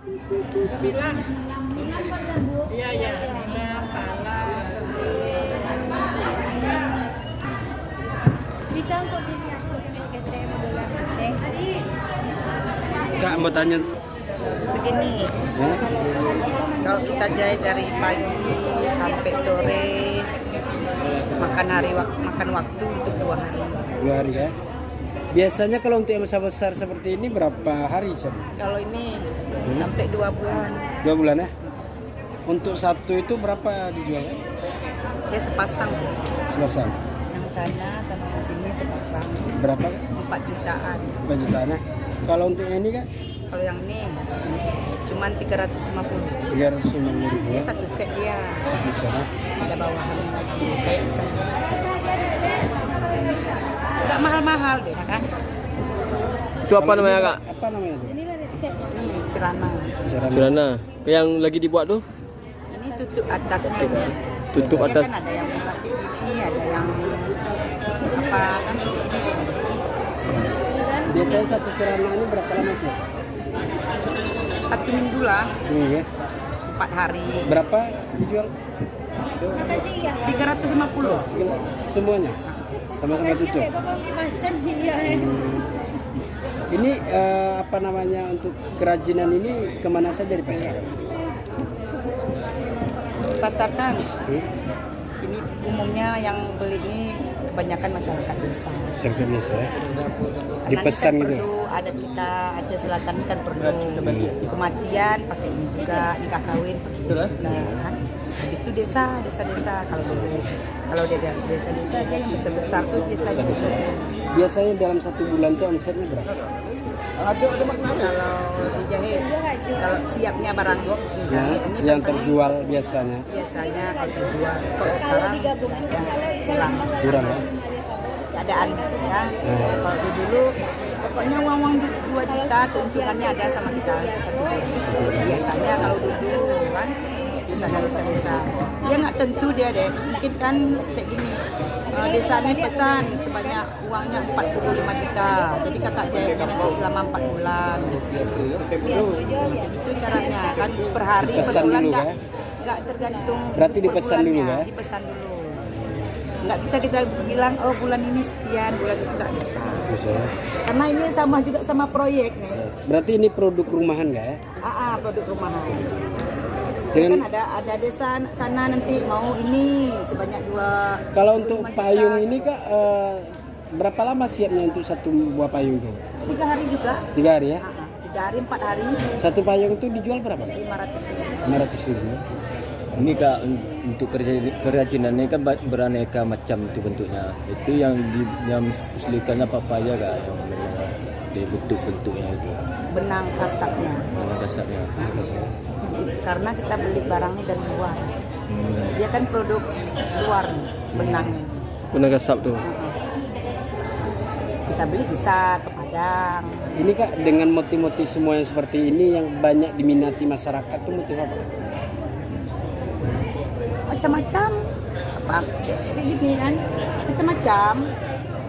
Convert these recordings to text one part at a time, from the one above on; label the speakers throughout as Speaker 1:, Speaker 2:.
Speaker 1: Bilang. Iya, iya. Bilang, pala, sedih.
Speaker 2: Bisa kok gini aku kayak modelan teh.
Speaker 3: Kak mau tanya.
Speaker 1: Segini. Kalau kita jahit dari pagi sampai sore, makan waktu untuk 2 hari.
Speaker 3: 2 hari ya. Biasanya kalau untuk yang besar-besar seperti ini berapa hari sih?
Speaker 1: Kalau ini sampai 2 bulan.
Speaker 3: 2 bulan ya? Untuk satu itu berapa dijual?
Speaker 1: Dia sepasang.
Speaker 3: Sepasang.
Speaker 1: Yang sana sama yang sini sepasang.
Speaker 3: Berapa?
Speaker 1: 4 jutaan.
Speaker 3: 4 jutaan ya? Kalau untuk yang ini Kak?
Speaker 1: Kalau yang ini cuman 350.
Speaker 3: 350.000
Speaker 1: Dia
Speaker 3: ya?
Speaker 1: satu set dia.
Speaker 3: Satu set ya?
Speaker 1: Ada bawahannya lagi kayak di sana. Enggak mahal-mahal deh, kan?
Speaker 4: Itu apa namanya Kak?
Speaker 3: Apa namanya itu?
Speaker 2: Ini ada setnya.
Speaker 1: Ini celana.
Speaker 4: Celana. Yang lagi dibuat tuh?
Speaker 1: Ini tutup atasnya ini.
Speaker 4: Tutup
Speaker 1: Dia
Speaker 4: atas.
Speaker 1: kan ada yang batik ini, ada yang apa kan
Speaker 3: Biasanya satu celana ini berapa lama sih?
Speaker 1: 1 minggu lah,
Speaker 3: Ini ya?
Speaker 1: 4 hari.
Speaker 3: Berapa dijual?
Speaker 2: Makasih ya.
Speaker 1: 350.
Speaker 3: Semuanya? Sama-sama
Speaker 2: Makasih
Speaker 3: tutup?
Speaker 2: ya kok kipasan sih ya.
Speaker 3: Ini apa namanya untuk kerajinan ini kemana saja di pasar?
Speaker 1: Pasarkan. Ini umumnya yang beli ini kebanyakan masyarakat desa.
Speaker 3: Servis ya?
Speaker 1: Karena
Speaker 3: Dipesan
Speaker 1: ini kan
Speaker 3: gitu?
Speaker 1: perlu adat kita Aceh Selatan ini kan perlu kematian pakai ini juga, nikah kawin pakai ini juga kan. Habis itu desa. Kalau dia dari desa-desa dia yang besar-besar tuh biasanya.
Speaker 3: Biasanya dalam 1 bulan tuh omsetnya berapa?
Speaker 1: Kalau dijahit, kalau siapnya barang nih,
Speaker 3: Ya,
Speaker 1: ini
Speaker 3: yang
Speaker 1: paling
Speaker 3: terjual biasanya
Speaker 1: biasanya kalau terjual. Kalau sekarang kurang
Speaker 3: ya?
Speaker 1: keadaan ya. Kalau dulu pokoknya uang 2 juta keuntungannya ada sama kita 1 bulan. Biasanya kalau dulu kan misalnya desa-desa dia nggak tentu dia deh, mungkin kan kayak gini, desanya pesan sebanyak uangnya 45 juta, jadi kakak jahitnya nanti selama 4 bulan itu caranya kan, per hari per
Speaker 3: Dipesan
Speaker 1: bulan
Speaker 3: dulu,
Speaker 1: nggak tergantung.
Speaker 3: Berarti
Speaker 1: per
Speaker 3: dipesan dulu,
Speaker 1: bulannya,
Speaker 3: ya?
Speaker 1: dipesan dulu, nggak bisa kita bilang oh bulan ini sekian, bulan itu nggak bisa,
Speaker 3: bisa ya?
Speaker 1: karena ini sama juga sama proyek nih.
Speaker 3: Berarti ini produk rumahan nggak ya?
Speaker 1: Produk rumahan.
Speaker 3: Dengan-
Speaker 1: Kan ada desa sana nanti mau ini sebanyak 2.
Speaker 3: Kalau untuk payung ini Kak, berapa lama siapnya untuk satu buah payung itu?
Speaker 1: 3 hari juga.
Speaker 3: 3 hari ya?
Speaker 1: 3 hari 4 hari
Speaker 3: Satu payung itu dijual berapa?
Speaker 1: 500.000.
Speaker 3: 500.000 ya?
Speaker 4: Ini Kak untuk kerajinan ini kan beraneka macam itu bentuknya. Itu yang kesulitannya papaya Kak, yang di bentuk-bentuknya itu.
Speaker 1: Benang kasapnya.
Speaker 4: Yang dasarnya.
Speaker 1: Karena kita beli barangnya dari luar. Dia kan produk luar nih, benangnya.
Speaker 4: Guna gasap tuh.
Speaker 1: Kita beli bisa ke Padang.
Speaker 3: Ini Kak dengan motif-motif semua yang seperti ini yang banyak diminati masyarakat tuh motif apa?
Speaker 1: Macam-macam. Apa kayak gini kan? Macam-macam.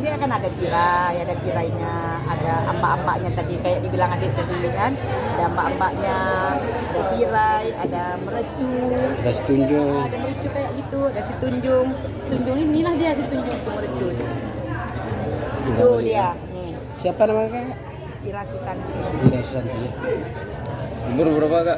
Speaker 1: Dia kan ada tirai, ada tirainya, ada ambak-ambaknya tadi kayak dibilang adik tadi kan. Ada ambak-ambaknya, ada tirai, ada merecut.
Speaker 3: Ada setunjuk.
Speaker 1: Ada merecut kayak gitu, ada setunjung. Setunjung inilah dia setunjung itu merecut. Itu dia, nih.
Speaker 3: Siapa namanya Kak?
Speaker 1: Ira Susanti.
Speaker 3: Ira Susanti.
Speaker 4: Umur berapa Kak?